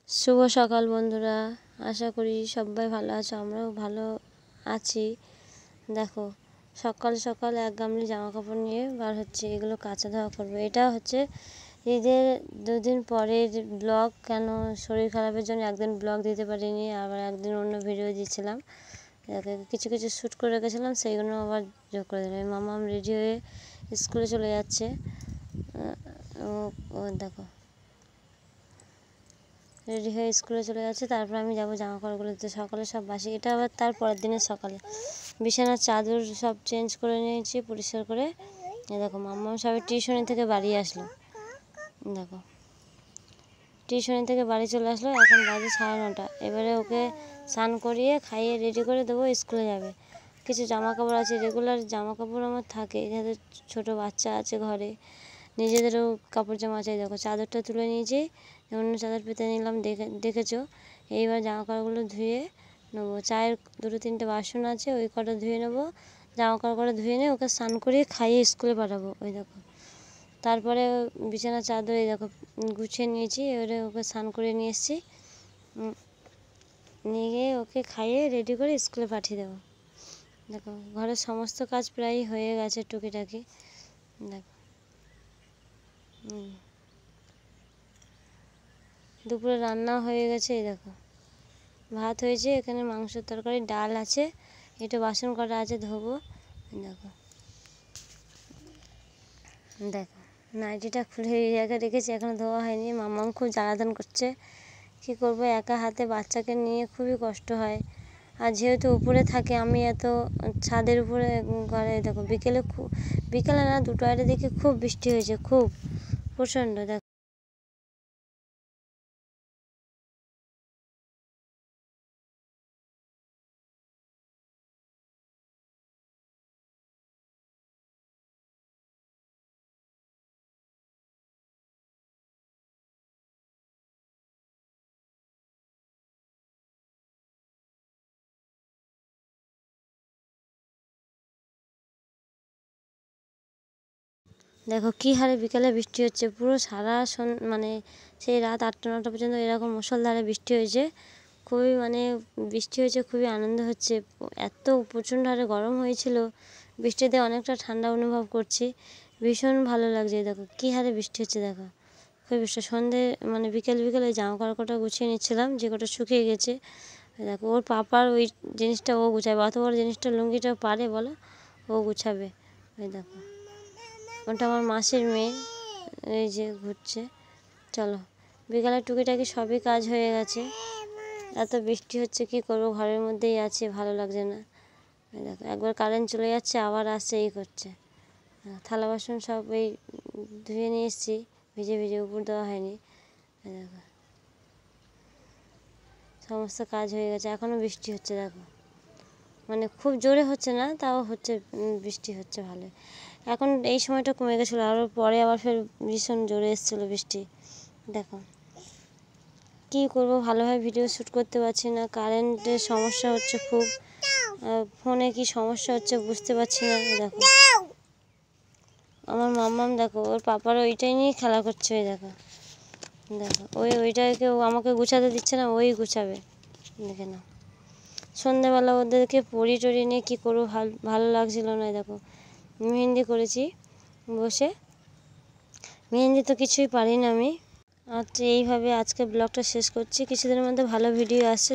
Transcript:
শুভ সকাল বন্ধুরা, আশা করি সবাই ভালো আছো। আমরাও ভালো আছি। দেখো, সকাল সকাল এক গামলি জামা কাপড় নিয়ে বার হচ্ছে, এগুলো কাচা ধোয়া করবো। এটা হচ্ছে ঈদের দুদিন পরের ব্লগ। কেন শরীর খারাপের জন্য একদিন ব্লগ দিতে পারিনি, আবার একদিন অন্য ভিডিও দিয়েছিলাম। কিছু কিছু শ্যুট করে রেখেছিলাম, সেইগুলো আবার যোগ করে দিলাম। মামাম রেডি হয়ে স্কুলে চলে যাচ্ছে। ও দেখো রেডি হয়ে স্কুলে চলে যাচ্ছে। তারপর আমি যাবো জামা কাপড়গুলো দিতে। সকালে সব বাসি, এটা আবার তার পরের দিনের সকালে। বিছানার চাদর সব চেঞ্জ করে নিয়েছি পরিষ্কার করে। দেখো মাম্মা সবাই টিউশনি থেকে বাড়ি আসলো। দেখো টিউশনি থেকে বাড়ি চলে আসলো, এখন বাজে 9:30। এবারে ওকে স্নান করিয়ে খাইয়ে রেডি করে দেবো, স্কুলে যাবে। কিছু জামা কাপড় আছে, রেগুলার জামা কাপড় আমার থাকে, যাদের ছোটো বাচ্চা আছে ঘরে, নিজেদেরও কাপড় জামা আছে। দেখো চাদরটা তুলে নিয়েছি, অন্য চাদর পেতে নিলাম, দেখেছো। এইবার জামা কাপড়গুলো ধুয়ে নেবো। চায়ের 2-3টে বাসন আছে, ওই কটা ধুয়ে নেবো। জামা কাপড় ধুয়ে নিয়ে ওকে স্নান করিয়ে খাইয়ে স্কুলে পাঠাবো। ওই দেখো, তারপরে বিছানার চাদর এই দেখো গুছিয়ে নিয়েছি। এবারে ওকে স্নান করে নিয়ে এসেছি, নিয়ে গিয়ে ওকে খাইয়ে রেডি করে স্কুলে পাঠিয়ে দেবো। দেখো ঘরের সমস্ত কাজ প্রায় হয়ে গেছে, টুকিটাকি। দেখো দুপুরে রান্না হয়ে গেছে। এই দেখো ভাত হয়েছে, এখানে মাংসের তরকারি, ডাল আছে, এটা বাসন কটা আছে ধোবো। দেখো দেখো নাইটিটা খুলে এই জায়গায় রেখেছি, এখনো ধোয়া হয়নি। মাম্মাম খুব জ্বালাতন করছে, কী করবো, একা হাতে বাচ্চাকে নিয়ে খুবই কষ্ট হয়। আর যেহেতু উপরে থাকে, আমি এত ছাদের উপরে ঘরে। দেখো বিকেলে না 2টার দিকে খুব বৃষ্টি হয়েছে, খুব প্রচণ্ড। দেখো দেখো কী হারে বিকেলে বৃষ্টি হচ্ছে, পুরো সারা মানে সেই রাত 8টা-9টা পর্যন্ত এরকম মুষলধারে বৃষ্টি হয়েছে। খুবই মানে বৃষ্টি হয়েছে, খুবই আনন্দ হচ্ছে। এত প্রচণ্ড হারে গরম হয়েছিল, বৃষ্টিতে অনেকটা ঠান্ডা অনুভব করছি, ভীষণ ভালো লাগছে। দেখো কী হারে বৃষ্টি হচ্ছে, দেখো খুবই বৃষ্টি। সন্ধে মানে বিকেলে জামা কাপড়টা গুছিয়ে নিচ্ছিলাম, যে কটা শুকিয়ে গেছে। দেখো ওর পাপার ওই জিনিসটা ও গুছাবে, অত বড় জিনিসটা লুঙ্গিটা পারে বলো, ও গুছাবে। ওই দেখো ওটা আমার মাসির মেয়ে, এই যে ঘুরছে। চলো, বিকালে টুকিটাকি সবই কাজ হয়ে গেছে। এত বৃষ্টি হচ্ছে, কী করবো, ঘরের মধ্যেই আছে, ভালো লাগছে না। দেখো একবার কারেন্ট চলে যাচ্ছে, আবার আসছে, এই করছে। থালা বাসন সব এই ধুয়ে নিয়ে এসেছি, ভিজে ভিজে, উপর দেওয়া হয়নি। দেখো সমস্ত কাজ হয়ে গেছে, এখনও বৃষ্টি হচ্ছে। দেখো মানে খুব জোরে হচ্ছে না, তাও হচ্ছে, বৃষ্টি হচ্ছে ভালোই। এখন এই সময়টা কমে গেছিলো, আরও পরে আবার ফের ভীষণ জোরে এসেছিলো বৃষ্টি। দেখো কী করবো, ভালোভাবে ভিডিও শ্যুট করতে পারছি না, কারেন্টের সমস্যা হচ্ছে খুব। ফোনে কি সমস্যা হচ্ছে বুঝতে পারছি না। দেখো আমার মাম্মাম, দেখো ওর পাপার ওইটাই নিয়ে খেলা করছে। ওই দেখো দেখো ওইটাকে আমাকে গুছাতে দিচ্ছে না, ওই গুছাবে। দেখে না, সন্ধ্যেবেলা ওদেরকে পড়ি টড়ি নিয়ে কী করবো, ভালো লাগছিল না। দেখো মেহেন্দি করেছি বসে, মেহেন্দি তো কিছুই পারি না আমি। আচ্ছা, এইভাবে আজকে ব্লগটা শেষ করছি। কিছুদিনের মধ্যে ভালো ভিডিও আসছে,